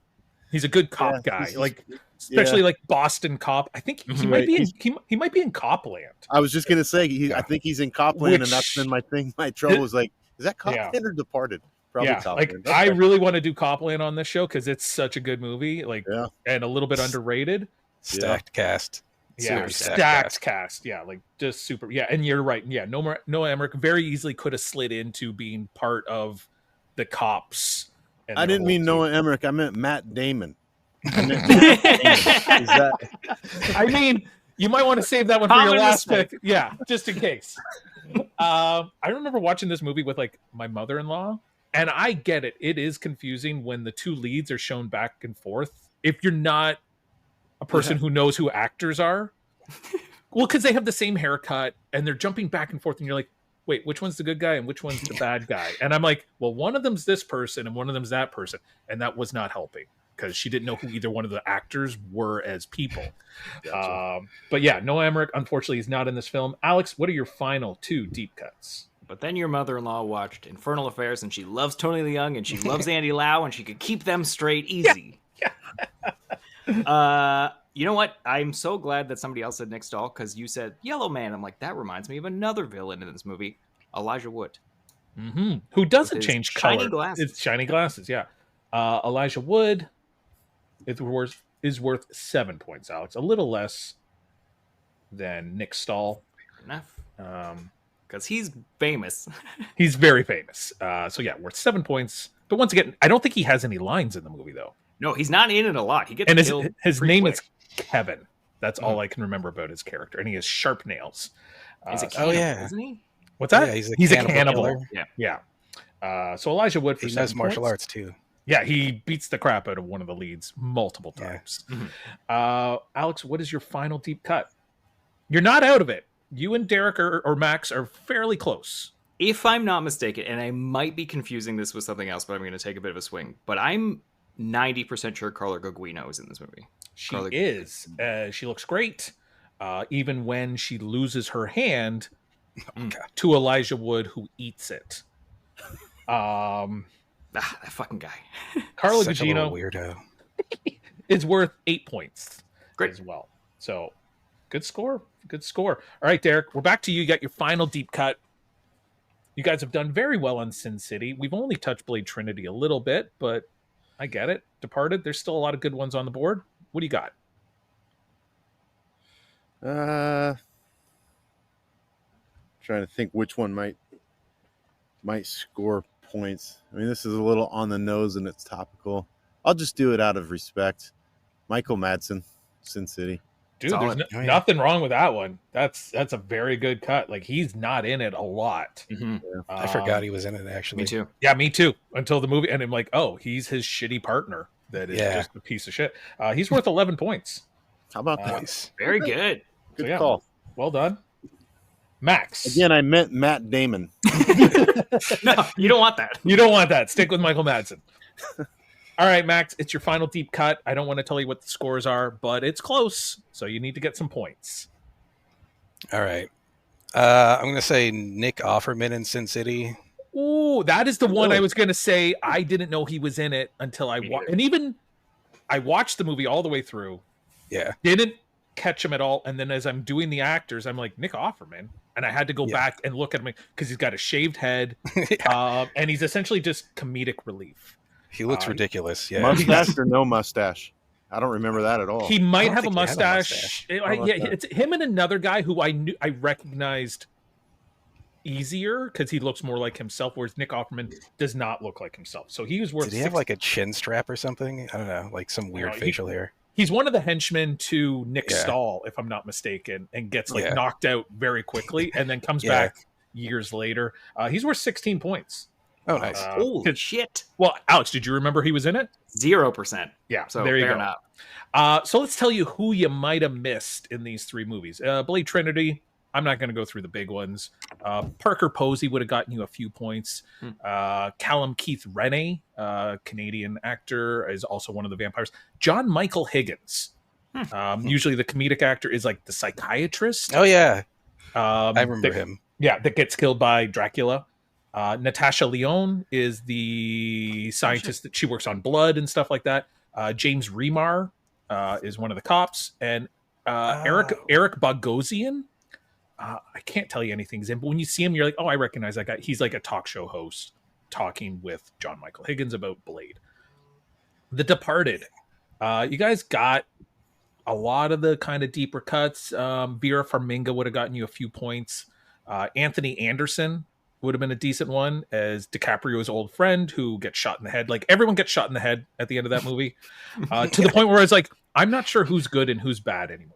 He's a good cop guy. Like especially like Boston Cop. I think he might be he might be in Copland. I was just gonna say I think he's in Copland, and that's been my thing. My trouble was like, is that Copland or Departed? Probably Copland. Like I really want to do Copland on this show because it's such a good movie, like and a little bit underrated. Stacked cast. Yeah, stacked cast. Yeah, like just super. Yeah, and you're right. Yeah, Noah Emmerich very easily could have slid into being part of the cops. I didn't mean Noah Emmerich. I meant Matt Damon. I mean, you might want to save that one for your last pick. Yeah, just in case. I remember watching this movie with like my mother-in-law, and I get it. It is confusing when the two leads are shown back and forth. If you're not a person who knows who actors are, well, because they have the same haircut and they're jumping back and forth, and you're like, wait, which one's the good guy and which one's the bad guy? And I'm like, well, one of them's this person and one of them's that person. And that was not helping because she didn't know who either one of the actors were as people. Gotcha. But yeah, Noah Emmerich, unfortunately, is not in this film. Alex, what are your final two deep cuts? But then your mother-in-law watched Infernal Affairs, and she loves Tony Leung, and she loves Andy Lau, and she could keep them straight easy. Yeah. You know what? I'm so glad that somebody else said Nick Stahl, because you said Yellow Man. I'm like, that reminds me of another villain in this movie, Elijah Wood. Mm-hmm. Who doesn't change color. Shiny glasses. It's shiny glasses, yeah. Elijah Wood is worth 7 points, Alex. A little less than Nick Stahl. Fair enough. Because he's famous. He's very famous. So yeah, worth 7 points. But once again, I don't think he has any lines in the movie, though. No, he's not in it a lot. He gets killed. His name is Kevin. That's all I can remember about his character. And he has sharp nails. He's a cannibal, isn't he? What's that? Yeah, he's a cannibal. Yeah. Yeah. So Elijah Wood for he 7 knows martial points. arts, too. Yeah, he beats the crap out of one of the leads multiple times. Yeah. Mm-hmm. Alex, what is your final deep cut? You're not out of it. You and Derek or Max are fairly close. If I'm not mistaken, and I might be confusing this with something else, but I'm going to take a bit of a swing. But I'm 90% sure Carla Gugino is in this movie. She is. She looks great. Even when she loses her hand to Elijah Wood, who eats it. That fucking guy. Carla Such Gugino, a weirdo, is worth 8 points. Great as well. So good score. Good score. All right, Derek, we're back to you. You got your final deep cut. You guys have done very well on Sin City. We've only touched Blade Trinity a little bit, but I get it. Departed, there's still a lot of good ones on the board. What do you got? Trying to think which one might score points. I mean, this is a little on the nose and it's topical. I'll just do it out of respect. Michael Madsen, Sin City. Dude, there's nothing wrong with that one. That's a very good cut. Like, he's not in it a lot. Mm-hmm. Yeah. I forgot he was in it, actually. Me too. Yeah, me too. Until the movie, and I'm like, oh, he's his shitty partner that is just a piece of shit. He's worth 11 points. How about that? Very good. Good call. Well done. Max. Again, I meant Matt Damon. No, you don't want that. You don't want that. Stick with Michael Madsen. All right, Max, it's your final deep cut. I don't want to tell you what the scores are, but it's close, so you need to get some points. All right. I'm going to say Nick Offerman in Sin City. Ooh, that is the one I was going to say. I didn't know he was in it until I watched. And even I watched the movie all the way through. Yeah. Didn't catch him at all. And then as I'm doing the actors, I'm like, Nick Offerman. And I had to go back and look at him because he's got a shaved head. And he's essentially just comedic relief. He looks ridiculous. Yeah. Mustache or no mustache? I don't remember that at all. He might have a mustache. It's him and another guy who I recognized easier because he looks more like himself, whereas Nick Offerman does not look like himself. So he was worth. Did he have like a chin strap or something? I don't know, like some weird facial hair. He's one of the henchmen to Nick Stahl, if I'm not mistaken, and gets knocked out very quickly and then comes back years later. He's worth 16 points. Oh, nice. Holy shit. Well, Alex, did you remember he was in it? 0%. Yeah, so there you fair go. Enough. So let's tell you who you might have missed in these three movies. Blade Trinity, I'm not going to go through the big ones. Parker Posey would have gotten you a few points. Callum Keith Rennie, Canadian actor, is also one of the vampires. John Michael Higgins. Usually the comedic actor is like the psychiatrist. Oh, yeah. I remember him. Yeah, that gets killed by Dracula. Natasha Lyonne is the scientist that she works on blood and stuff like that. James Remar is one of the cops. And Eric Bogosian, I can't tell you anything. But when you see him, you're like, oh, I recognize that guy. He's like a talk show host talking with John Michael Higgins about Blade. The Departed. You guys got a lot of the kind of deeper cuts. Vera Farmiga would have gotten you a few points. Anthony Anderson would have been a decent one as DiCaprio's old friend who gets shot in the head. Like, everyone gets shot in the head at the end of that movie, to the point where it's like, I'm not sure who's good and who's bad anymore.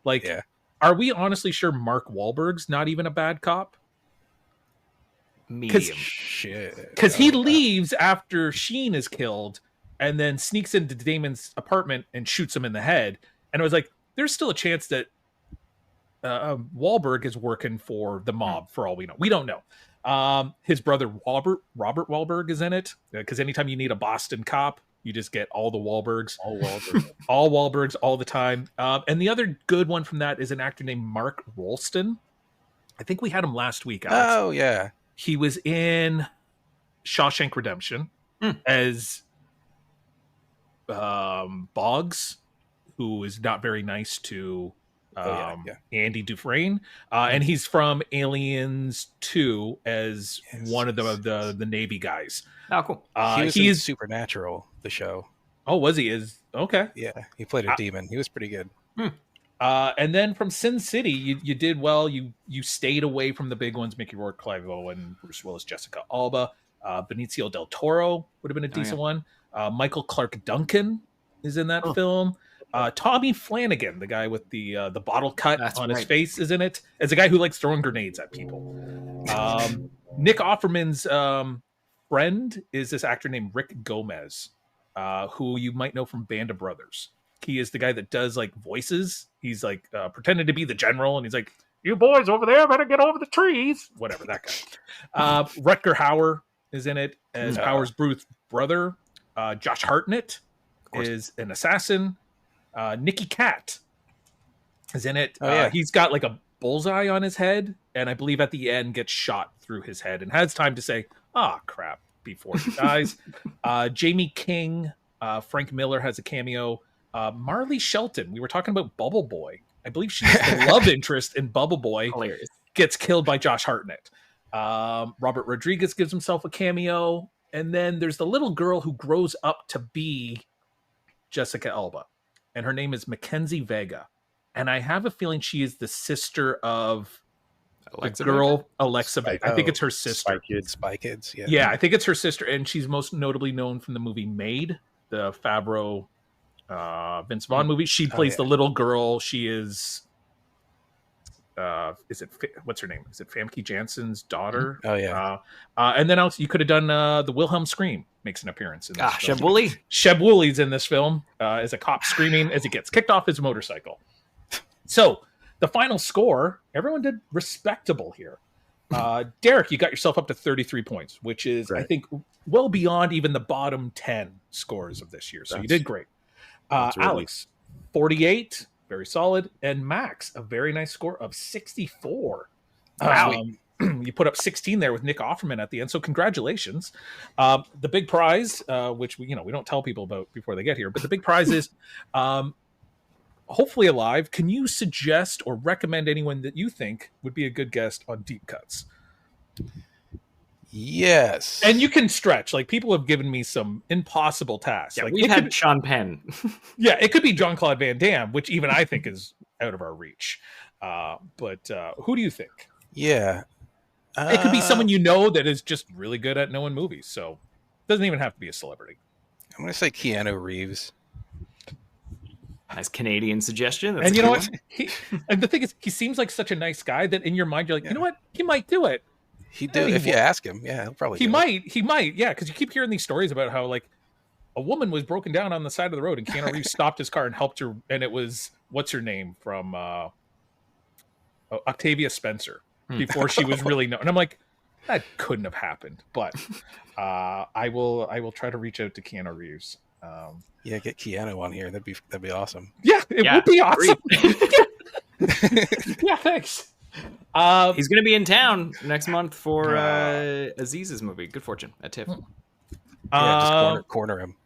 Like, are we honestly sure Mark Wahlberg's not even a bad cop? Medium. Because he leaves after Sheen is killed and then sneaks into Damon's apartment and shoots him in the head. And I was like, there's still a chance that Wahlberg is working for the mob, for all we know. We don't know. His brother Robert Wahlberg is in it, because anytime you need a Boston cop, you just get all the Wahlbergs. All Wahlbergs all the time. And the other good one from that is an actor named Mark Rolston. I think we had him last week, Alex. Oh, yeah. He was in Shawshank Redemption as Boggs, who is not very nice to Andy Dufresne, and he's from Aliens 2 as one of the Navy guys. Oh, cool. He is Supernatural, the show. Oh, was he? Okay. Yeah, he played a demon. He was pretty good. And then from Sin City, you did well. You stayed away from the big ones: Mickey Rourke, Clive Owen, Bruce Willis, Jessica Alba. Benicio del Toro would have been a decent one. Michael Clark Duncan is in that film. Tommy Flanagan, the guy with the bottle cut his face, is in it as a guy who likes throwing grenades at people. Nick Offerman's friend is this actor named Rick Gomez, who you might know from Band of Brothers. He is the guy that does like voices. He's like pretending to be the general, and he's like, "You boys over there better get over the trees." Whatever, that guy. Rutger Hauer is in it as Hauer's brother. Josh Hartnett is an assassin. Nicky Cat is in it. He's got like a bullseye on his head, and I believe at the end gets shot through his head and has time to say, crap, before he dies. Jamie King, Frank Miller has a cameo. Marley Shelton, we were talking about Bubble Boy. I believe she's the love interest in Bubble Boy. Hilarious. Gets killed by Josh Hartnett. Robert Rodriguez gives himself a cameo. And then there's the little girl who grows up to be Jessica Alba. And her name is Mackenzie Vega. And I have a feeling she is the sister of Alexa Vega. I think it's her sister. Spy Kids. Yeah, I think it's her sister. And she's most notably known from the movie Maid, the Favreau Vince Vaughn movie. She plays the little girl. She is what's her name? Is it Famke Janssen's daughter? And then else you could have done the Wilhelm scream makes an appearance in this film. Sheb Wooley's in this film as a cop screaming as he gets kicked off his motorcycle. So the final score, everyone did respectable here. Derek, you got yourself up to 33 points, which is I think well beyond even the bottom 10 scores of this year. So you did great. Alex, 48, very solid. And Max, a very nice score of 64. Wow. You put up 16 there with Nick Offerman at the end. So congratulations. The big prize, which we don't tell people about before they get here, but the big prize is hopefully alive. Can you suggest or recommend anyone that you think would be a good guest on Deep Cuts? Yes. And you can stretch. Like, people have given me some impossible tasks. Yeah, like, we've had Sean Penn. Yeah, it could be Jean-Claude Van Damme, which even I think is out of our reach. But who do you think? Yeah. It could be someone you know that is just really good at knowing movies. So it doesn't even have to be a celebrity. I'm going to say Keanu Reeves. Nice Canadian suggestion. That's and you know what? And the thing is, he seems like such a nice guy that in your mind, you're like, you know what? He might do it. He'd do it if you ask him. Yeah, he'll probably do it. He might. Yeah, because you keep hearing these stories about how, like, a woman was broken down on the side of the road and Keanu Reeves stopped his car and helped her. And it was, what's her name from Octavia Spencer before she was really known. And I'm like, that couldn't have happened. But I will try to reach out to Keanu Reeves. Yeah, get Keanu on here. That'd be awesome. Yeah, it would be awesome. Yeah, thanks. He's going to be in town next month for Aziz's movie, Good Fortune, at TIFF. Yeah, just corner him.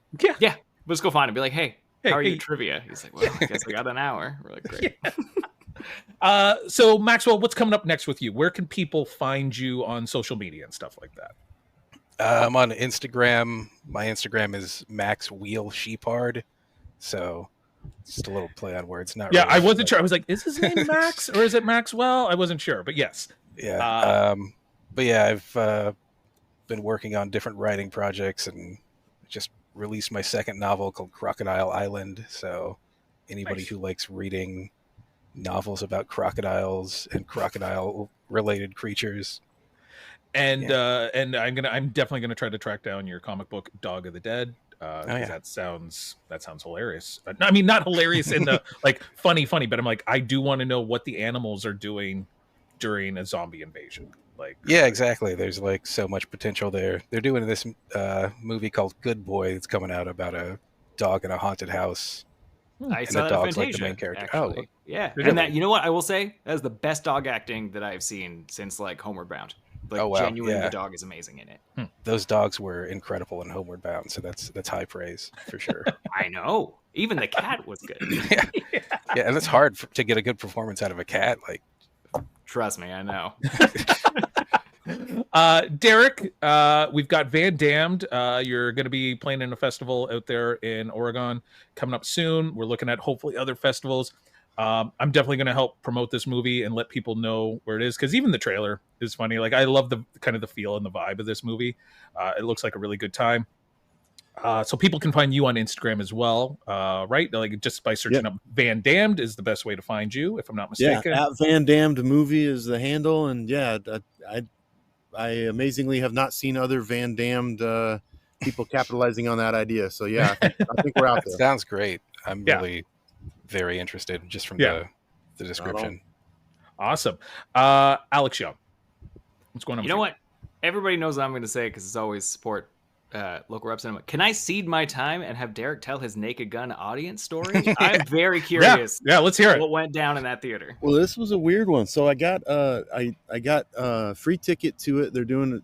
Yeah. Let's go find him. Be like, hey, how are you at trivia? He's like, well, I guess I got an hour. We're like, great. Yeah. So Maxwell, what's coming up next with you? Where can people find you on social media and stuff like that? I'm on Instagram. My Instagram is Maxwell Sheppard. So just a little play on words. Not yeah, really, I wasn't sure. I was like, is his name Max or is it Maxwell? I wasn't sure, but yes. Yeah. But yeah, I've been working on different writing projects and just released my second novel called Crocodile Island. So anybody who likes reading novels about crocodiles and crocodile related creatures. And I'm definitely gonna try to track down your comic book Dog of the Dead. That sounds hilarious. I mean, not hilarious in the like funny, but I'm like, I do want to know what the animals are doing during a zombie invasion. Like, yeah, exactly. There's like so much potential there. They're doing this movie called Good Boy that's coming out about a dog in a haunted house. I saw the that dog's Fantasia, like the main character. Actually. Oh, yeah. really? And that, you know what I will say? That is the best dog acting that I've seen since like Homeward Bound. Like, oh, wow. Genuinely, Yeah. the dog is amazing in it. Those dogs were incredible in Homeward Bound, so that's high praise for sure. I know. Even the cat was good. Yeah, and it's hard to get a good performance out of a cat. Like, trust me, I know. Derek, we've got Van Damned. You're going to be playing in a festival out there in Oregon coming up soon. We're looking at hopefully other festivals. I'm definitely going to help promote this movie and let people know where it is, because even the trailer is funny. Like, I love the kind of the feel and the vibe of this movie. It looks like a really good time. So people can find you on Instagram as well, right? Like, just by searching up Van Damned is the best way to find you, if I'm not mistaken. Yeah, at Van Damned Movie is the handle, and yeah, I amazingly have not seen other Van Damned people capitalizing on that idea. So yeah, I think we're out there. Sounds great. I'm really very interested just from the description. Awesome. Alex Young, what's going on? You know what? Everybody knows what I'm going to say because it's always support local rep cinema. Can I cede my time and have Derek tell his Naked Gun audience story? I'm very curious. Yeah, let's hear it. What went down in that theater? Well, this was a weird one. So I got I got a free ticket to it. They're doing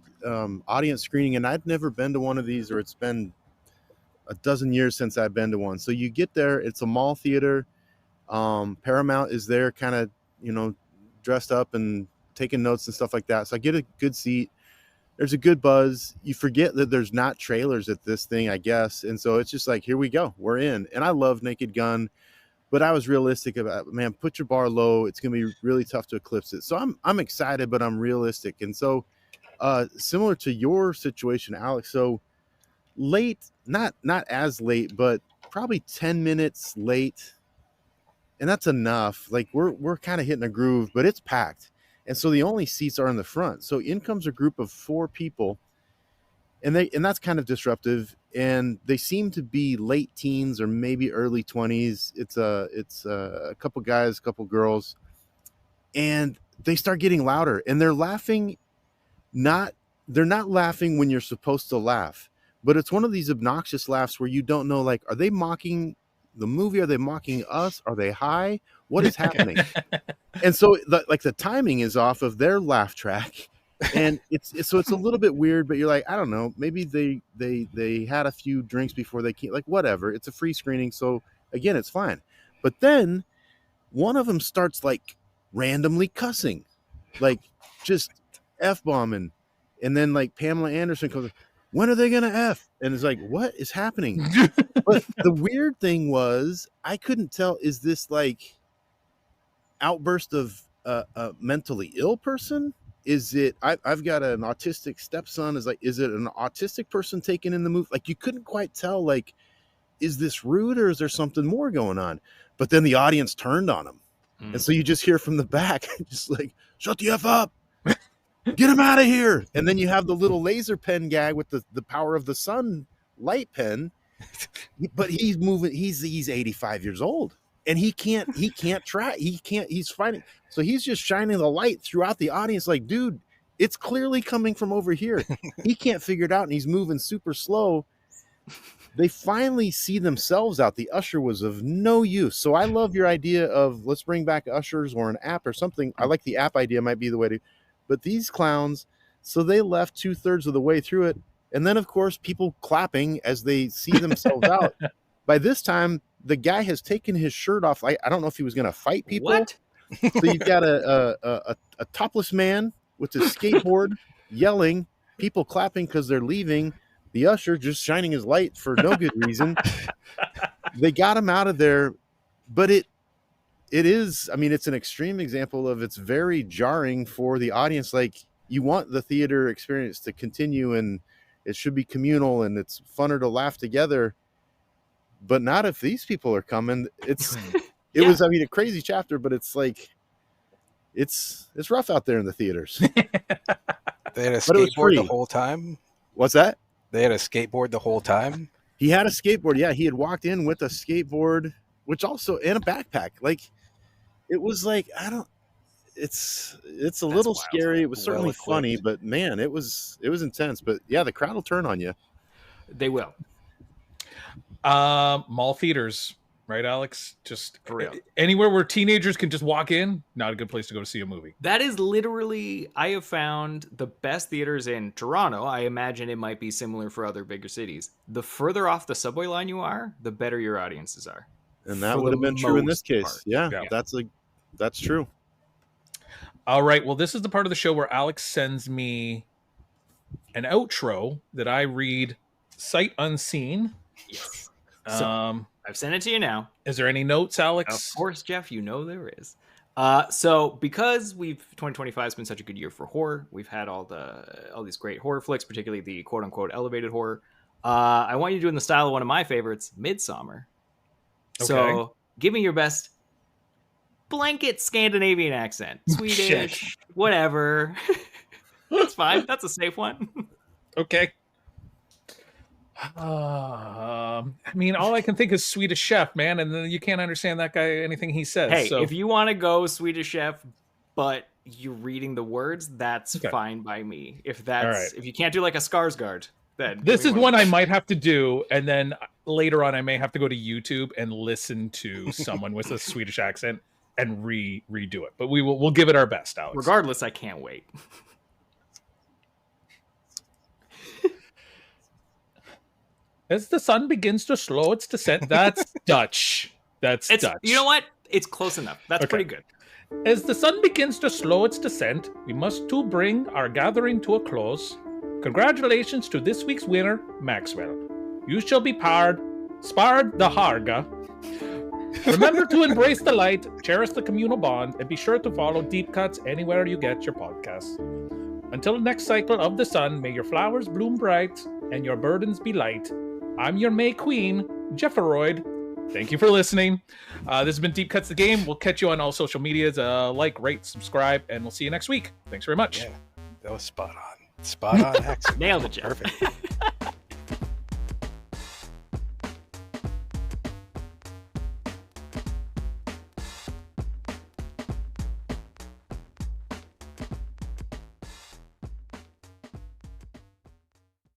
audience screening, and I'd never been to one of these, or it's been a dozen years since I've been to one. So you get there, it's a mall theater. Paramount is there, kind of, dressed up and taking notes and stuff like that. So I get a good seat. There's a good buzz. You forget that there's not trailers at this thing, I guess. And so it's just like, here we go, we're in. And I love Naked Gun, but I was realistic about, man, put your bar low. It's going to be really tough to eclipse it. So I'm excited, but I'm realistic. And so similar to your situation, Alex, so late, not as late, but probably 10 minutes late. And that's enough. Like we're kind of hitting a groove, but it's packed. And so the only seats are in the front. So in comes a group of 4 people, and that's kind of disruptive. And they seem to be late teens or maybe early 20s. It's a couple guys, a couple girls, and they start getting louder, and they're laughing. They're not laughing when you're supposed to laugh, but it's one of these obnoxious laughs where you don't know, like, are they mocking the movie? Are they mocking us? Are they high? What is happening? And so the timing is off of their laugh track, and it's a little bit weird, but you're like, I don't know, maybe they had a few drinks before they came, like, whatever. It's a free screening, so again, it's fine. But then one of them starts like randomly cussing, like just F-bombing, and then like Pamela Anderson comes, when are they gonna F? And it's like, what is happening? But the weird thing was, I couldn't tell, is this like outburst of a mentally ill person? Is it, I've got an autistic stepson, is it an autistic person taking in the movie? Like, you couldn't quite tell, like, is this rude or is there something more going on? But then the audience turned on him. And so you just hear from the back, just like, shut the F up, get him out of here. And then you have the little laser pen gag with the power of the sun light pen, but he's moving, he's 85 years old. and he's fighting. So he's just shining the light throughout the audience. Like, dude, it's clearly coming from over here. He can't figure it out. And he's moving super slow. They finally see themselves out. The usher was of no use. So I love your idea of let's bring back ushers or an app or something. I like the app idea, might be the way to, but these clowns, so they left 2/3 of the way through it. And then of course, people clapping as they see themselves out. By this time, the guy has taken his shirt off. I don't know if he was going to fight people. What? So you've got a topless man with his skateboard yelling, people clapping because they're leaving. The usher just shining his light for no good reason. They got him out of there, but it is, I mean, it's an extreme example of it's very jarring for the audience. Like, you want the theater experience to continue and it should be communal and it's funner to laugh together, but not if these people are coming. It was, I mean, a crazy chapter, but it's like, it's rough out there in the theaters. They had a skateboard the whole time. What's that? They had a skateboard the whole time. He had a skateboard. Yeah, he had walked in with a skateboard, which also in a backpack. Like, it was like, it's a little scary. It was certainly funny, but man, it was intense. But yeah, the crowd will turn on you. They will. Mall theaters, right, Alex? Just for real. Anywhere where teenagers can just walk in, not a good place to go to see a movie. That is literally, I have found the best theaters in Toronto. I imagine it might be similar for other bigger cities. The further off the subway line you are, the better your audiences are. And that would have been true in this case. Part. Yeah, that's true. All right. Well, this is the part of the show where Alex sends me an outro that I read sight unseen. Yes. So, I've sent it to you now. Is there any notes, Alex? Of course, Jeff, you know there is. So because 2025 has been such a good year for horror, we've had all these great horror flicks, particularly the quote unquote elevated horror. I want you to do in the style of one of my favorites, Midsommar. Okay. So give me your best blanket Scandinavian accent, Swedish, whatever. That's fine. That's a safe one. Okay. I mean, all I can think is Swedish Chef, man, and then you can't understand that guy anything he says. Hey, so. If you want to go Swedish Chef, but you're reading the words, that's fine by me. If you can't do like a Skarsgård, then this is one I might have to do, and then later on I may have to go to YouTube and listen to someone with a Swedish accent and redo it. But we'll give it our best, Alex. Regardless, I can't wait. As the sun begins to slow its descent. That's Dutch. That's Dutch. You know what? It's close enough. That's pretty good. As the sun begins to slow its descent, we must too bring our gathering to a close. Congratulations to this week's winner, Maxwell. You shall be sparred the harga. Remember to embrace the light, cherish the communal bond, and be sure to follow Deep Cuts anywhere you get your podcasts. Until the next cycle of the sun, may your flowers bloom bright and your burdens be light. I'm your May Queen, Jefferoid. Thank you for listening. This has been Deep Cuts the Game. We'll catch you on all social medias. Like, rate, subscribe, and we'll see you next week. Thanks very much. Yeah, that was spot on. Spot on. Nailed it, Jeff. Perfect.